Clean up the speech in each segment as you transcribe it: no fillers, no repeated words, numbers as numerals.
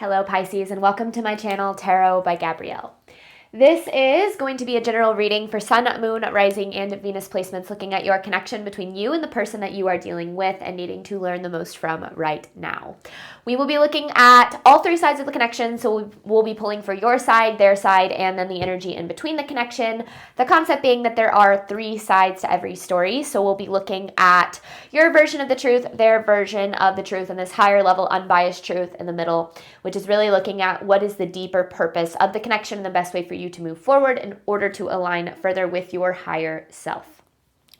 Hello Pisces, and welcome to my channel Tarot by Gabrielle. This is going to be a general reading for Sun, Moon, Rising, and Venus placements, looking at your connection between you and the person that you are dealing with and needing to learn the most from right now. We will be looking at all three sides of the connection, so we'll be pulling for your side, their side, and then the energy in between the connection. The concept being that there are three sides to every story, so we'll be looking at your version of the truth, their version of the truth, and this higher level unbiased truth in the middle, which is really looking at what is the deeper purpose of the connection and the best way for you to move forward in order to align further with your higher self.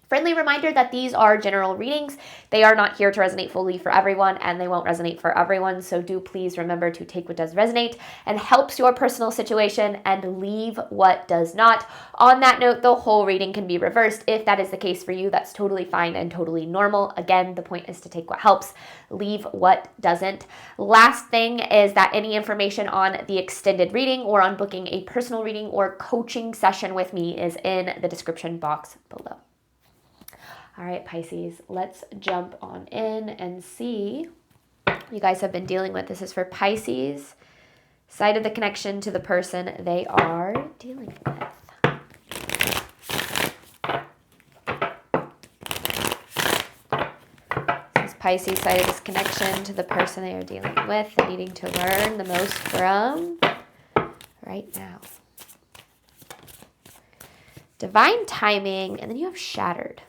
Friendly reminder that these are general readings. They are not here to resonate fully for everyone, and they won't resonate for everyone. So do please remember to take what does resonate and helps your personal situation and leave what does not. On that note, the whole reading can be reversed. If that is the case for you, that's totally fine and totally normal. Again, the point is to take what helps, leave what doesn't. Last thing is that any information on the extended reading or on booking a personal reading or coaching session with me is in the description box below. All right, Pisces, let's jump on in and see what you guys have been dealing with. This is for Pisces, side of the connection to the person they are dealing with. This is Pisces, side of this connection to the person they are dealing with and needing to learn the most from right now. Divine timing, and then you have shattered.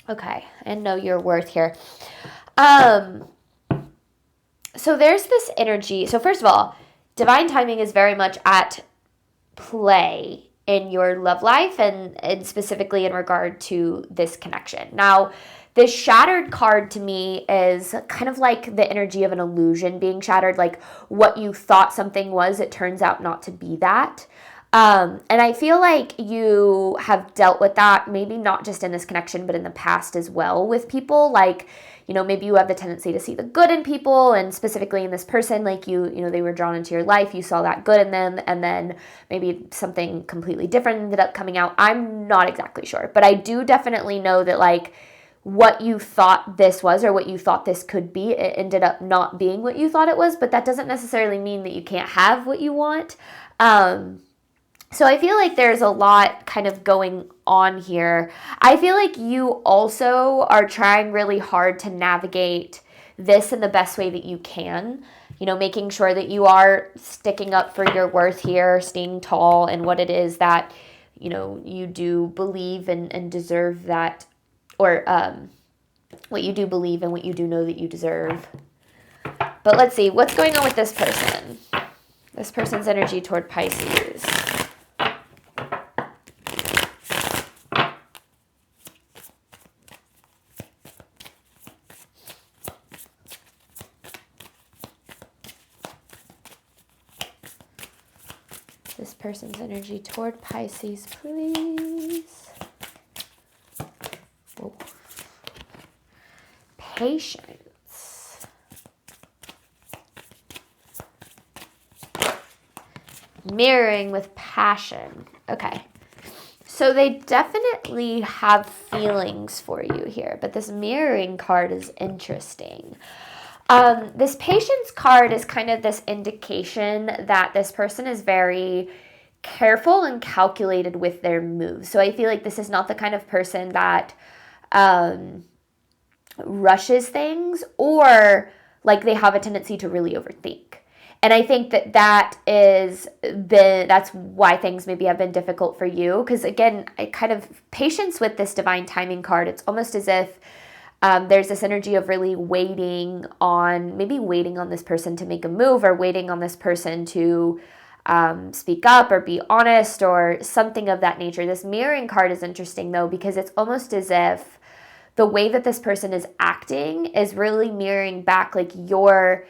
Okay, and know your worth here. So there's this energy. So first of all, divine timing is very much at play in your love life and specifically in regard to this connection. Now, this shattered card to me is kind of like the energy of an illusion being shattered, like what you thought something was, it turns out not to be that. And I feel like you have dealt with that, maybe not just in this connection, but in the past as well with people. Like, you know, maybe you have the tendency to see the good in people, and specifically in this person, like you know, they were drawn into your life, you saw that good in them, and then maybe something completely different ended up coming out. I'm not exactly sure, but I do definitely know that like what you thought this was or what you thought this could be, it ended up not being what you thought it was, but that doesn't necessarily mean that you can't have what you want. So I feel like there's a lot kind of going on here. I feel like you also are trying really hard to navigate this in the best way that you can. You know, making sure that you are sticking up for your worth here, staying tall in what it is that, you know, you do believe and deserve that, or what you do believe and what you do know that you deserve. But let's see, what's going on with this person? This person's energy toward Pisces. This person's energy toward Pisces, please. Whoa. Patience. Mirroring with passion. Okay. So they definitely have feelings for you here, but this mirroring card is interesting. This patience card is kind of this indication that this person is very careful and calculated with their moves. So I feel like this is not the kind of person that rushes things, or like they have a tendency to really overthink. And I think that that's why things maybe have been difficult for you. Because again, I kind of patience with this divine timing card. It's almost as if there's this energy of really waiting on this person to make a move, or waiting on this person to speak up or be honest or something of that nature. This mirroring card is interesting though, because it's almost as if the way that this person is acting is really mirroring back like your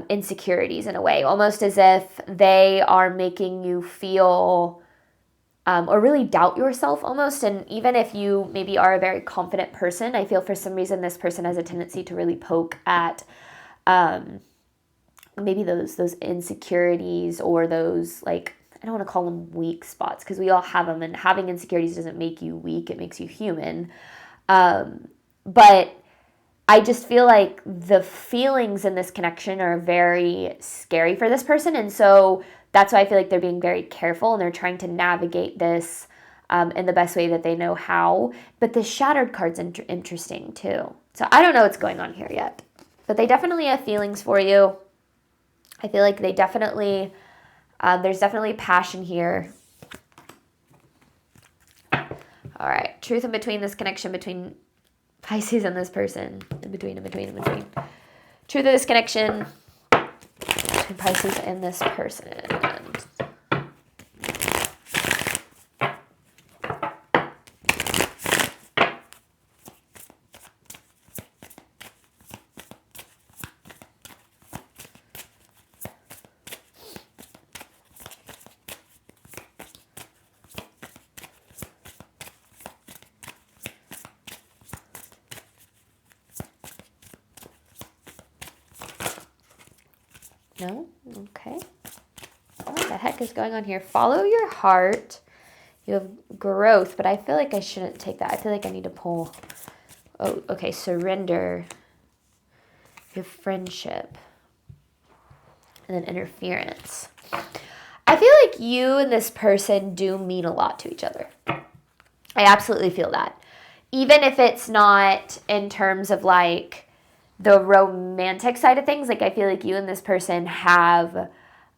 insecurities in a way, almost as if they are making you feel or really doubt yourself almost. And even if you maybe are a very confident person, I feel for some reason this person has a tendency to really poke at maybe those insecurities, or those, like, I don't want to call them weak spots, because we all have them, and having insecurities doesn't make you weak, it makes you human. But I just feel like the feelings in this connection are very scary for this person. And so that's why I feel like they're being very careful and they're trying to navigate this in the best way that they know how. But the shattered card's interesting too. So I don't know what's going on here yet. But they definitely have feelings for you. I feel like they definitely, there's definitely passion here. All right, truth in between this connection between Pisces and this person. In between. Truth of this connection between Pisces and this person. No? Okay. What the heck is going on here? Follow your heart. You have growth, but I feel like I shouldn't take that. I feel like I need to pull. Oh, okay. Surrender. You have friendship. And then interference. I feel like you and this person do mean a lot to each other. I absolutely feel that. Even if it's not in terms of like the romantic side of things, like I feel like you and this person have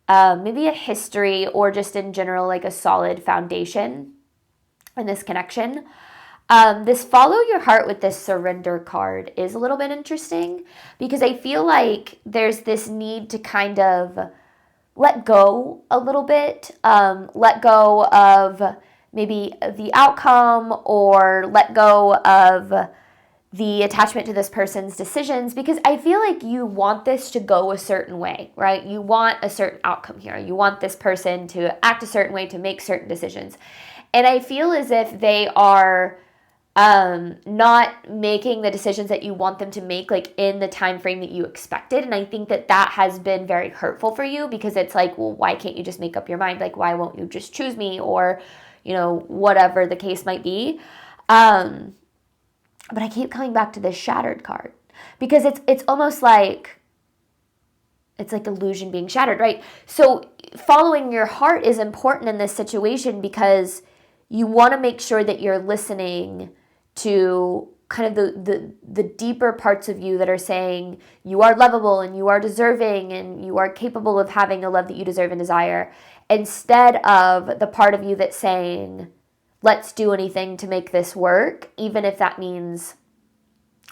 maybe a history or just in general like a solid foundation in this connection. This follow your heart with this surrender card is a little bit interesting because I feel like there's this need to kind of let go a little bit, let go of maybe the outcome or let go of the attachment to this person's decisions, because I feel like you want this to go a certain way, right? You want a certain outcome here. You want this person to act a certain way, to make certain decisions. And I feel as if they are not making the decisions that you want them to make like in the time frame that you expected. And I think that that has been very hurtful for you because it's like, well, why can't you just make up your mind? Like, why won't you just choose me? Or, you know, whatever the case might be. But I keep coming back to this shattered card because it's almost like it's like illusion being shattered, right? So following your heart is important in this situation because you want to make sure that you're listening to kind of the deeper parts of you that are saying you are lovable and you are deserving and you are capable of having the love that you deserve and desire, instead of the part of you that's saying, let's do anything to make this work, even if that means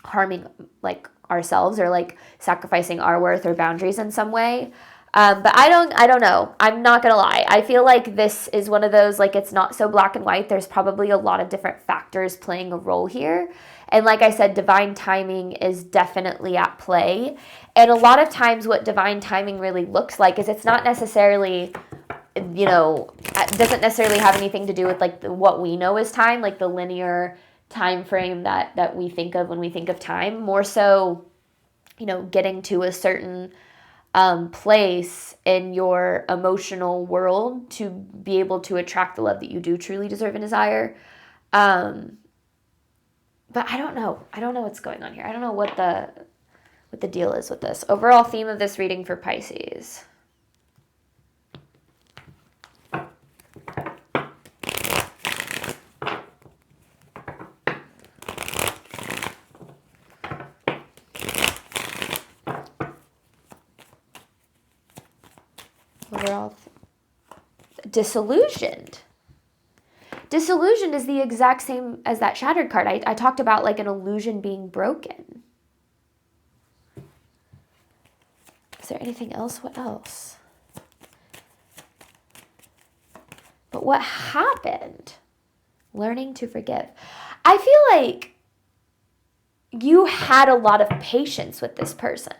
harming like ourselves or like sacrificing our worth or boundaries in some way. But I don't know. I'm not going to lie. I feel like this is one of those, like, it's not so black and white. There's probably a lot of different factors playing a role here. And like I said, divine timing is definitely at play. And a lot of times what divine timing really looks like is it's not necessarily, you know, it doesn't necessarily have anything to do with like what we know as time, like the linear time frame that we think of when we think of time. More so, you know, getting to a certain place in your emotional world to be able to attract the love that you do truly deserve and desire. But I don't know. I don't know what's going on here. I don't know what the deal is with this. Overall theme of this reading for Pisces. Overall, disillusioned. Disillusioned is the exact same as that shattered card. I talked about like an illusion being broken. Is there anything else? What else? But what happened? Learning to forgive. I feel like you had a lot of patience with this person.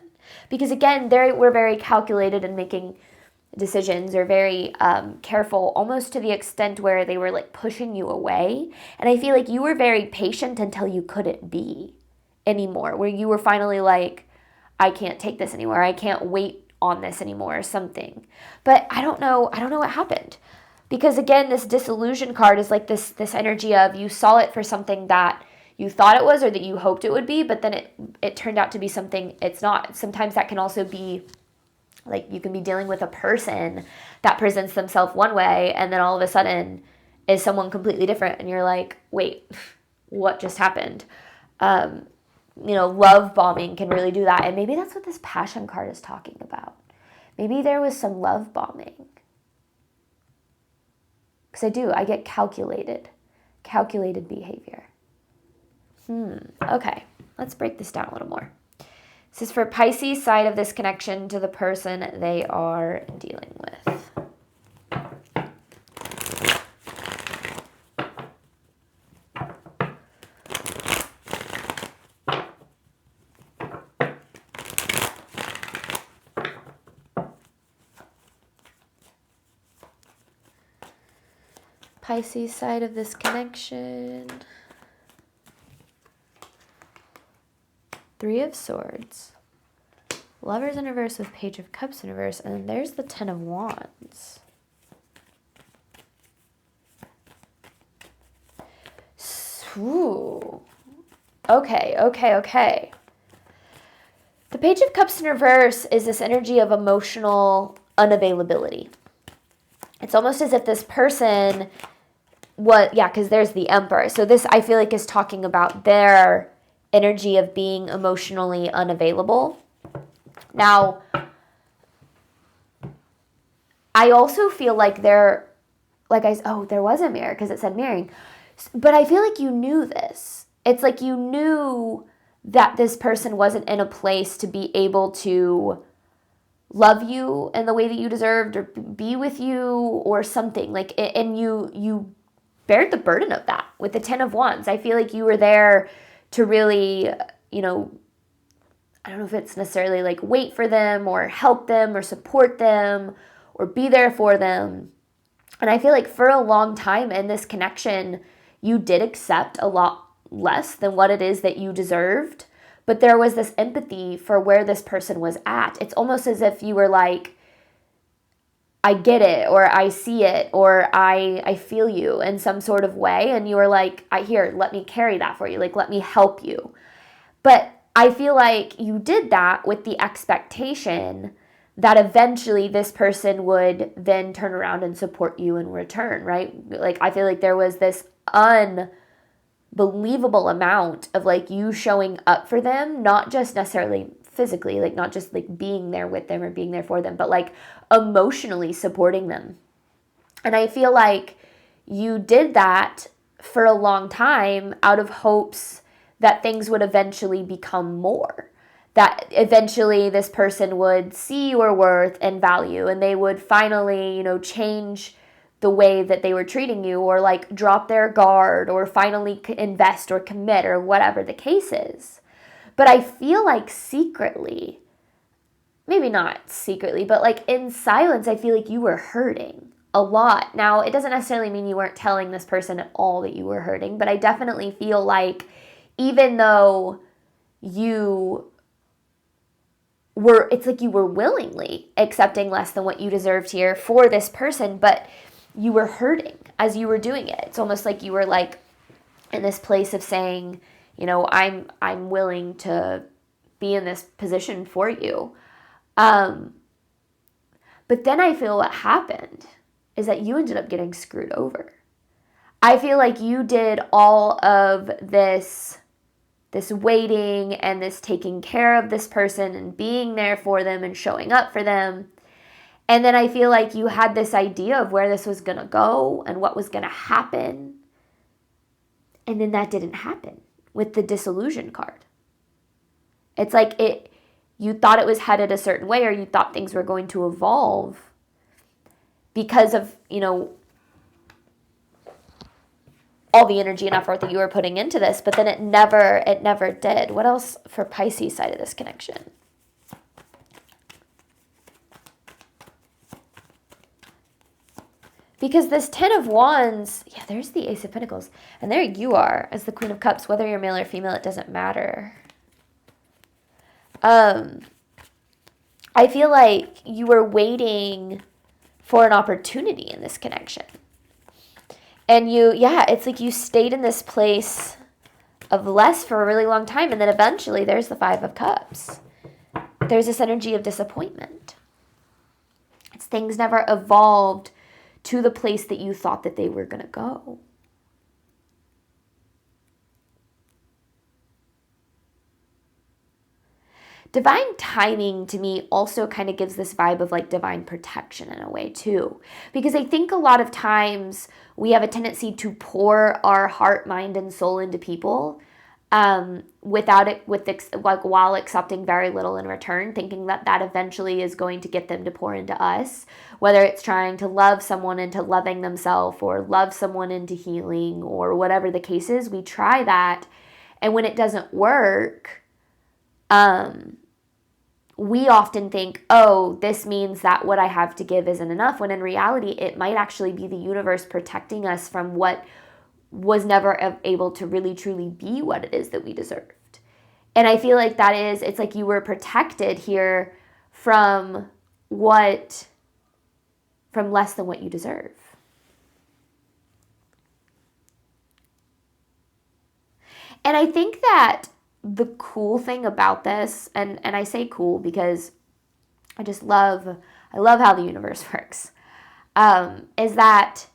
Because again, they were very calculated in making decisions, or very careful, almost to the extent where they were like pushing you away. And I feel like you were very patient until you couldn't be anymore, where you were finally like, I can't take this anymore. I can't wait on this anymore or something. But I don't know what happened. Because again, this disillusion card is like this energy of you saw it for something that you thought it was or that you hoped it would be, but then it turned out to be something it's not. Sometimes that can also be like you can be dealing with a person that presents themselves one way and then all of a sudden is someone completely different and you're like, wait, what just happened? Love bombing can really do that. And maybe that's what this passion card is talking about. Maybe there was some love bombing. Because I get calculated behavior. Okay, let's break this down a little more. This is for Pisces side of this connection to the person they are dealing with. Pisces side of this connection. Three of Swords. Lovers in reverse with Page of Cups in reverse. And then there's the Ten of Wands. Ooh. Okay. The Page of Cups in reverse is this energy of emotional unavailability. It's almost as if this person because there's the Emperor. So this, I feel like, is talking about their energy of being emotionally unavailable. Now, I also feel like there was a mirror because it said mirroring. But I feel like you knew this. It's like you knew that this person wasn't in a place to be able to love you in the way that you deserved or be with you or something. And you bared the burden of that with the Ten of Wands. I feel like you were there to really, I don't know if it's necessarily like wait for them or help them or support them or be there for them. And I feel like for a long time in this connection, you did accept a lot less than what it is that you deserved. But there was this empathy for where this person was at. It's almost as if you were like, I get it, or I see it, or I feel you in some sort of way. And you were like, let me carry that for you. Like, let me help you. But I feel like you did that with the expectation that eventually this person would then turn around and support you in return, right? Like, I feel like there was this unbelievable amount of like you showing up for them, not just necessarily physically, like not just like being there with them or being there for them, but like emotionally supporting them. And I feel like you did that for a long time out of hopes that things would eventually become more, that eventually this person would see your worth and value and they would finally, change the way that they were treating you or like drop their guard or finally invest or commit or whatever the case is. But I feel like secretly, maybe not secretly, but like in silence, I feel like you were hurting a lot. Now, it doesn't necessarily mean you weren't telling this person at all that you were hurting, but I definitely feel like even though it's like you were willingly accepting less than what you deserved here for this person, but you were hurting as you were doing it. It's almost like you were like in this place of saying, I'm willing to be in this position for you. But then I feel what happened is that you ended up getting screwed over. I feel like you did all of this waiting and this taking care of this person and being there for them and showing up for them. And then I feel like you had this idea of where this was going to go and what was going to happen. And then that didn't happen with the disillusion card. It's like you thought it was headed a certain way or you thought things were going to evolve because of, all the energy and effort that you were putting into this, but then it never did. What else for Pisces side of this connection? Because this Ten of Wands, there's the Ace of Pentacles. And there you are as the Queen of Cups. Whether you're male or female, it doesn't matter. I feel like you were waiting for an opportunity in this connection. And it's like you stayed in this place of less for a really long time. And then eventually there's the Five of Cups. There's this energy of disappointment. It's things never evolved to the place that you thought that they were going to go. Divine timing to me also kind of gives this vibe of like divine protection in a way too. Because I think a lot of times we have a tendency to pour our heart, mind, and soul into people without it, like while accepting very little in return, thinking that that eventually is going to get them to pour into us. Whether it's trying to love someone into loving themselves or love someone into healing or whatever the case is, we try that. And when it doesn't work, we often think, oh, this means that what I have to give isn't enough, when in reality, it might actually be the universe protecting us from what was never able to really truly be what it is that we deserved. And I feel like that is, it's like you were protected here from less than what you deserve. And I think that the cool thing about this, and I say cool because I love how the universe works, is that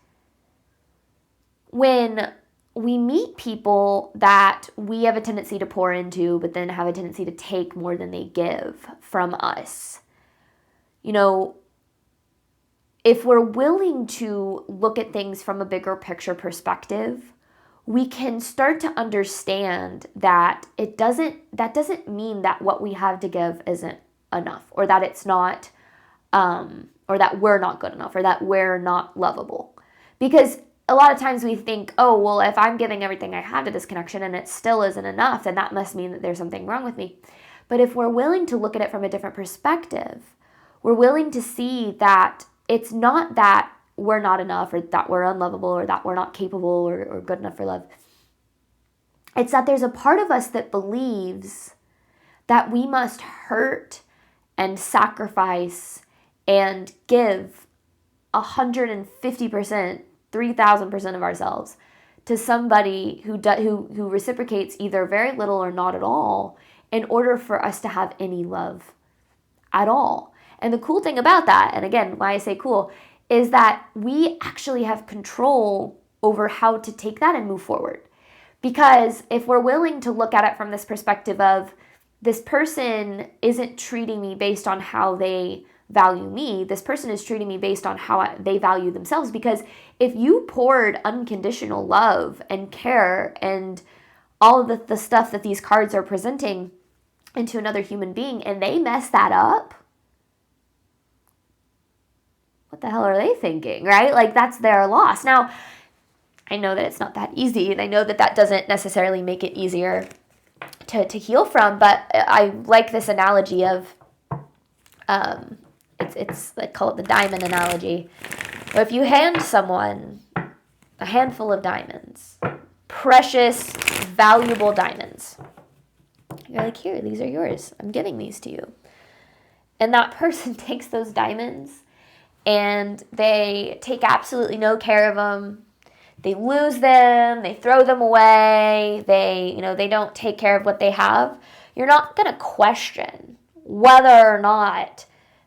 when we meet people that we have a tendency to pour into, but then have a tendency to take more than they give from us, you know, if we're willing to look at things from a bigger picture perspective, we can start to understand that that doesn't mean that what we have to give isn't enough, or that it's not, or that we're not good enough, or that we're not lovable. Because a lot of times we think, oh, well, if I'm giving everything I have to this connection and it still isn't enough, then that must mean that there's something wrong with me. But if we're willing to look at it from a different perspective, we're willing to see that it's not that we're not enough, or that we're unlovable, or that we're not capable or good enough for love. It's that there's a part of us that believes that we must hurt and sacrifice and give 150%, 3,000% of ourselves to somebody who reciprocates either very little or not at all in order for us to have any love at all. And the cool thing about that, and again, why I say cool, is that we actually have control over how to take that and move forward. Because if we're willing to look at it from this perspective of, this person isn't treating me based on how they value me, this person is treating me based on how they value themselves. Because if you poured unconditional love and care and all of the stuff that these cards are presenting into another human being, and they mess that up, what the hell are they thinking, right? Like, that's their loss. Now, I know that it's not that easy, and I know that that doesn't necessarily make it easier to heal from, but I like this analogy of, it's I call it the diamond analogy. Where if you hand someone a handful of diamonds, precious, valuable diamonds, you're like, here, these are yours. I'm giving these to you. And that person takes those diamonds and they take absolutely no care of them. They lose them, they throw them away, they don't take care of what they have. You're not going to question whether or not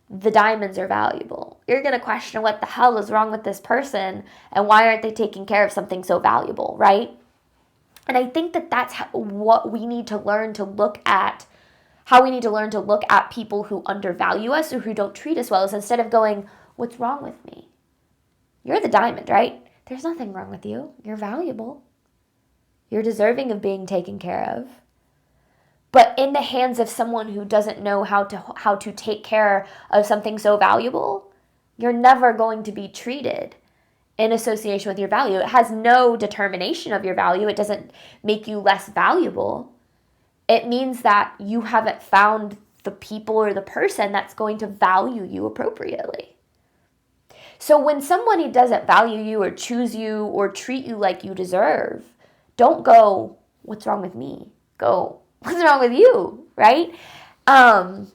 the diamonds are valuable. You're going to question what the hell is wrong with this person and why aren't they taking care of something so valuable, right? And I think that that's what we need to learn to look at, how we need to learn to look at people who undervalue us or who don't treat us well, is instead of going, what's wrong with me? You're the diamond, right? There's nothing wrong with you. You're valuable. You're deserving of being taken care of. But in the hands of someone who doesn't know how to take care of something so valuable, you're never going to be treated in association with your value. It has no determination of your value. It doesn't make you less valuable. It means that you haven't found the people or the person that's going to value you appropriately. So when somebody doesn't value you or choose you or treat you like you deserve, don't go, what's wrong with me? Go, what's wrong with you, right? Now,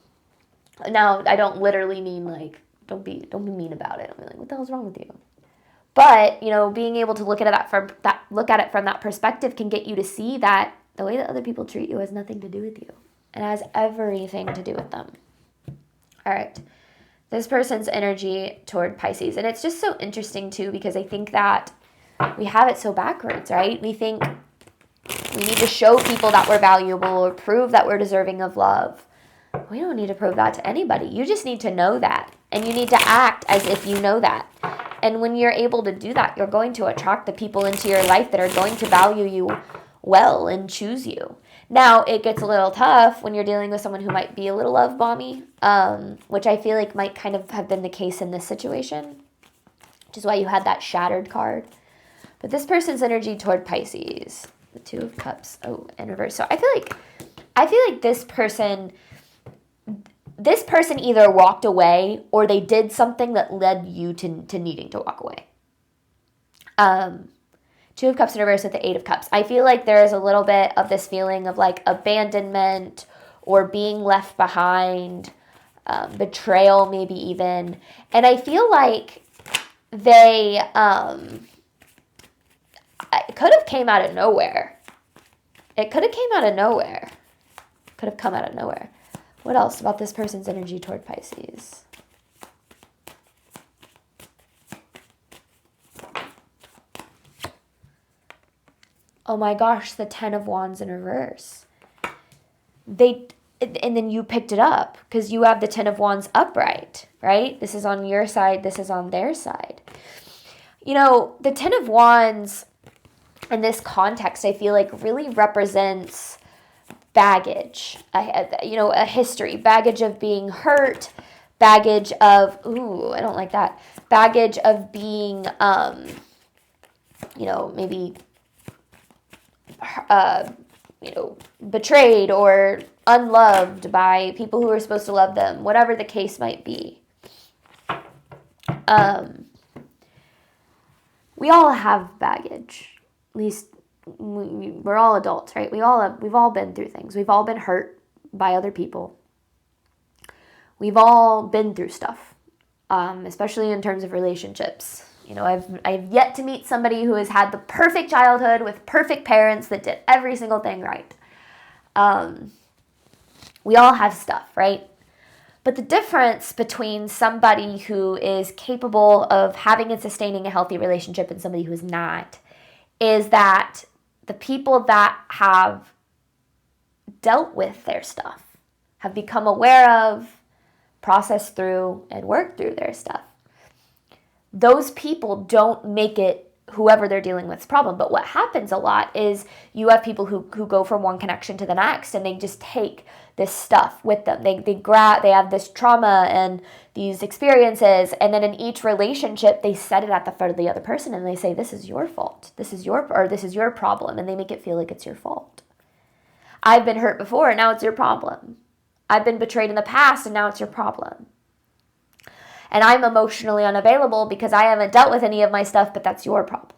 I don't literally mean like, don't be mean about it. I'm like, what the hell's wrong with you? But, being able to look at it from that perspective can get you to see that the way that other people treat you has nothing to do with you. It has everything to do with them. All right. This person's energy toward Pisces. And it's just so interesting too, because I think that we have it so backwards, right? We think we need to show people that we're valuable or prove that we're deserving of love. We don't need to prove that to anybody. You just need to know that. And you need to act as if you know that. And when you're able to do that, you're going to attract the people into your life that are going to value you well and choose you. Now, it gets a little tough when you're dealing with someone who might be a little love bomby, which I feel like might kind of have been the case in this situation, which is why you had that shattered card. But this person's energy toward Pisces, the Two of Cups, in reverse. So I feel like this person either walked away or they did something that led you to needing to walk away. Two of Cups in reverse with the Eight of Cups. I feel like there is a little bit of this feeling of like abandonment or being left behind, betrayal maybe even. And I feel like they it could have came out of nowhere. It could have came out of nowhere. Could have come out of nowhere. What else about this person's energy toward Pisces? Oh my gosh, the Ten of Wands in reverse. And then you picked it up because you have the Ten of Wands upright, right? This is on your side. This is on their side. You know, the Ten of Wands in this context, I feel like really represents baggage, a history, baggage of being hurt, baggage of, I don't like that, baggage of being, maybe, betrayed or unloved by people who are supposed to love them, whatever the case might be. We all have baggage. At least we're all adults, right? We've all been through things. We've all been hurt by other people. We've all been through stuff, especially in terms of relationships. You know, I've yet to meet somebody who has had the perfect childhood with perfect parents that did every single thing right. We all have stuff, right? But the difference between somebody who is capable of having and sustaining a healthy relationship and somebody who is not is that the people that have dealt with their stuff, have become aware of, processed through, and worked through their stuff, those people don't make it whoever they're dealing with's problem. But what happens a lot is you have people who go from one connection to the next and they just take this stuff with them. They have this trauma and these experiences, and then in each relationship they set it at the foot of the other person and they say, this is your fault. This is your problem, and they make it feel like it's your fault. I've been hurt before and now it's your problem. I've been betrayed in the past and now it's your problem. And I'm emotionally unavailable because I haven't dealt with any of my stuff, but that's your problem.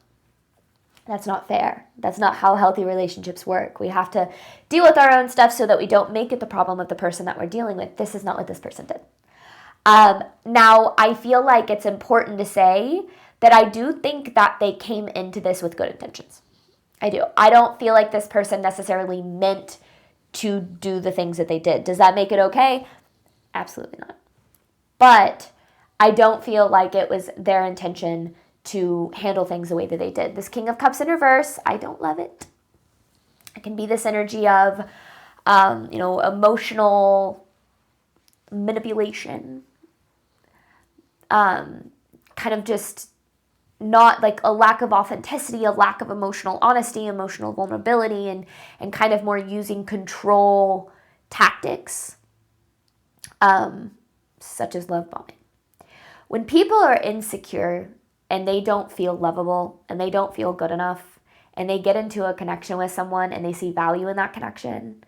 That's not fair. That's not how healthy relationships work. We have to deal with our own stuff so that we don't make it the problem of the person that we're dealing with. This is not what this person did. Now, I feel like it's important to say that I do think that they came into this with good intentions. I do. I don't feel like this person necessarily meant to do the things that they did. Does that make it okay? Absolutely not. But I don't feel like it was their intention to handle things the way that they did. This King of Cups in reverse, I don't love it. It can be this energy of, emotional manipulation, kind of just not like a lack of authenticity, a lack of emotional honesty, emotional vulnerability, and kind of more using control tactics, such as love bombing. When people are insecure and they don't feel lovable and they don't feel good enough and they get into a connection with someone and they see value in that connection,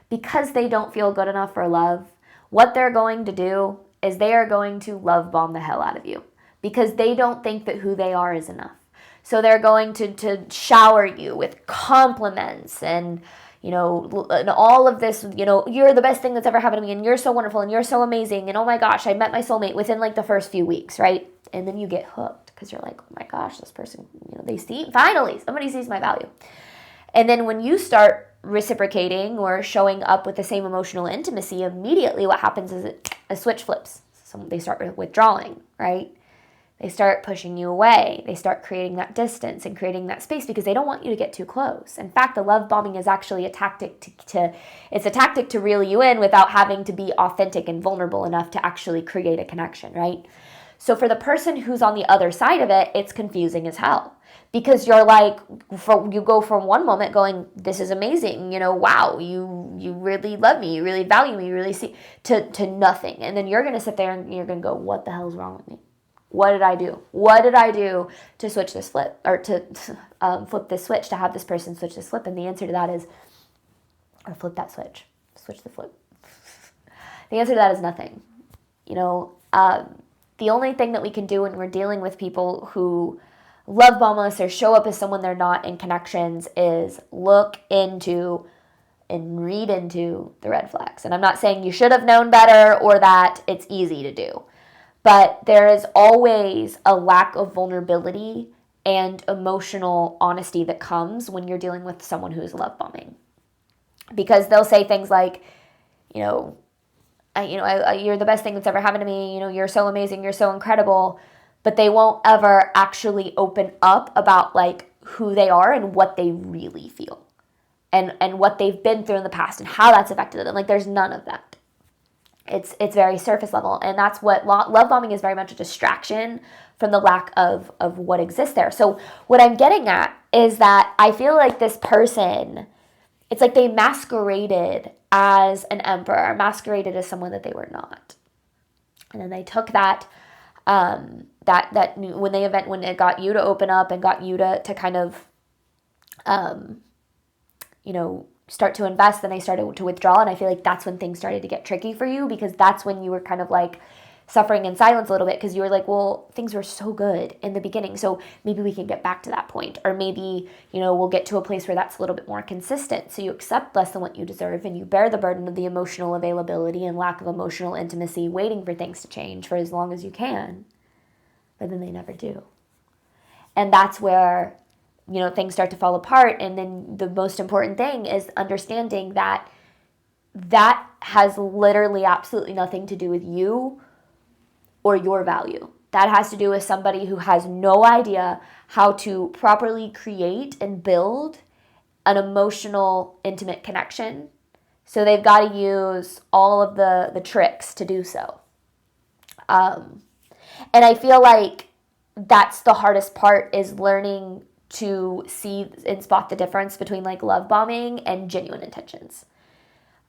because they don't feel good enough for love, what they're going to do is they are going to love bomb the hell out of you because they don't think that who they are is enough. So they're going to shower you with compliments and, and all of this, you're the best thing that's ever happened to me and you're so wonderful and you're so amazing and oh my gosh, I met my soulmate within like the first few weeks, right? And then you get hooked because you're like, oh my gosh, this person, somebody sees my value. And then when you start reciprocating or showing up with the same emotional intimacy, immediately what happens is a switch flips. So they start withdrawing, right? They start pushing you away. They start creating that distance and creating that space because they don't want you to get too close. In fact, the love bombing is actually a tactic it's a tactic to reel you in without having to be authentic and vulnerable enough to actually create a connection, right? So for the person who's on the other side of it, it's confusing as hell because you're like, you go from one moment going, this is amazing, wow, you really love me, you really value me, you really see, to nothing. And then you're going to sit there and you're going to go, what the hell's wrong with me? What did I do? What did I do to switch this flip, or to flip this switch, to have this person switch this flip? And the answer to that is, or flip that switch, switch the flip. The answer to that is nothing. The only thing that we can do when we're dealing with people who love bomb us or show up as someone they're not in connections is look into and read into the red flags. And I'm not saying you should have known better or that it's easy to do. But there is always a lack of vulnerability and emotional honesty that comes when you're dealing with someone who's love bombing. Because they'll say things like, you're the best thing that's ever happened to me. You're so amazing. You're so incredible. But they won't ever actually open up about like who they are and what they really feel and what they've been through in the past and how that's affected them. Like there's none of that. It's very surface level, and that's what love bombing is, very much a distraction from the lack of what exists there. So what I'm getting at is that I feel like this person, it's like they masqueraded as an emperor, masqueraded as someone that they were not. And then they took that when it got you to open up and got you to kind of start to invest, then they started to withdraw. And I feel like that's when things started to get tricky for you, because that's when you were kind of like suffering in silence a little bit, because you were like, well, things were so good in the beginning, so maybe we can get back to that point, or maybe we'll get to a place where that's a little bit more consistent, so you accept less than what you deserve and you bear the burden of the emotional availability and lack of emotional intimacy, waiting for things to change for as long as you can, but then they never do. And that's where things start to fall apart. And then the most important thing is understanding that has literally absolutely nothing to do with you or your value. That has to do with somebody who has no idea how to properly create and build an emotional, intimate connection. So they've got to use all of the tricks to do so. And I feel like that's the hardest part, is learning to see and spot the difference between like love bombing and genuine intentions.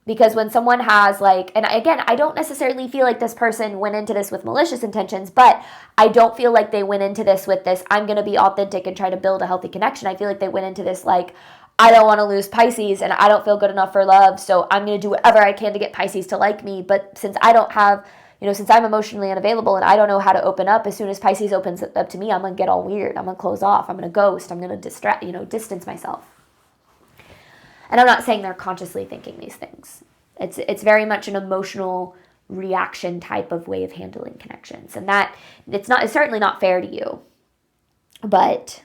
Because when someone has and again, I don't necessarily feel like this person went into this with malicious intentions, but I don't feel like they went into this with this, I'm going to be authentic and try to build a healthy connection. I feel like they went into this like, I don't want to lose Pisces and I don't feel good enough for love, so I'm going to do whatever I can to get Pisces to like me. But since I don't have, since I'm emotionally unavailable and I don't know how to open up, as soon as Pisces opens up to me, I'm going to get all weird. I'm going to close off. I'm going to ghost. I'm going to distance myself. And I'm not saying they're consciously thinking these things. It's very much an emotional reaction type of way of handling connections. And that it's certainly not fair to you. But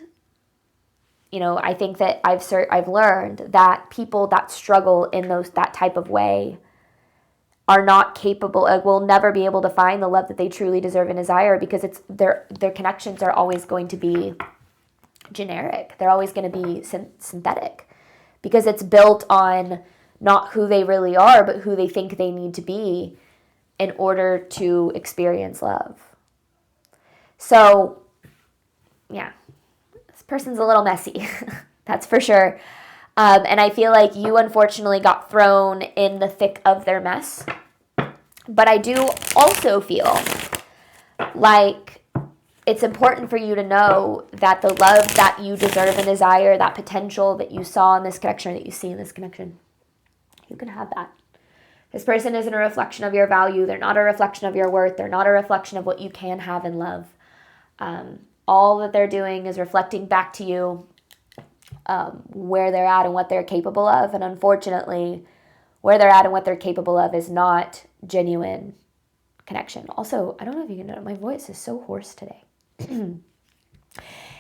I think that I've learned that people that struggle in that type of way are not capable, will never be able to find the love that they truly deserve and desire, because their connections are always going to be generic. They're always going to be synthetic, because it's built on not who they really are, but who they think they need to be in order to experience love. So, yeah, this person's a little messy, that's for sure. And I feel like you unfortunately got thrown in the thick of their mess. But I do also feel like it's important for you to know that the love that you deserve and desire, that potential that you saw in this connection, that you see in this connection, you can have that. This person isn't a reflection of your value. They're not a reflection of your worth. They're not a reflection of what you can have in love. All that they're doing is reflecting back to you where they're at and what they're capable of. And unfortunately, where they're at and what they're capable of is not genuine connection. Also, I don't know if you can know, my voice is so hoarse today.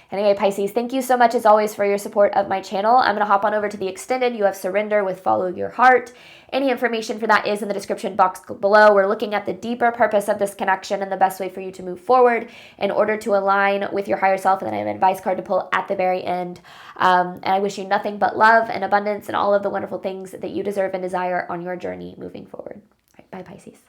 Anyway, Pisces, thank you so much as always for your support of my channel. I'm going to hop on over to the extended You Have Surrender with Follow Your Heart. Any information for that is in the description box below. We're looking at the deeper purpose of this connection and the best way for you to move forward in order to align with your higher self. And then I have an advice card to pull at the very end. And I wish you nothing but love and abundance and all of the wonderful things that you deserve and desire on your journey moving forward. All right, bye, Pisces.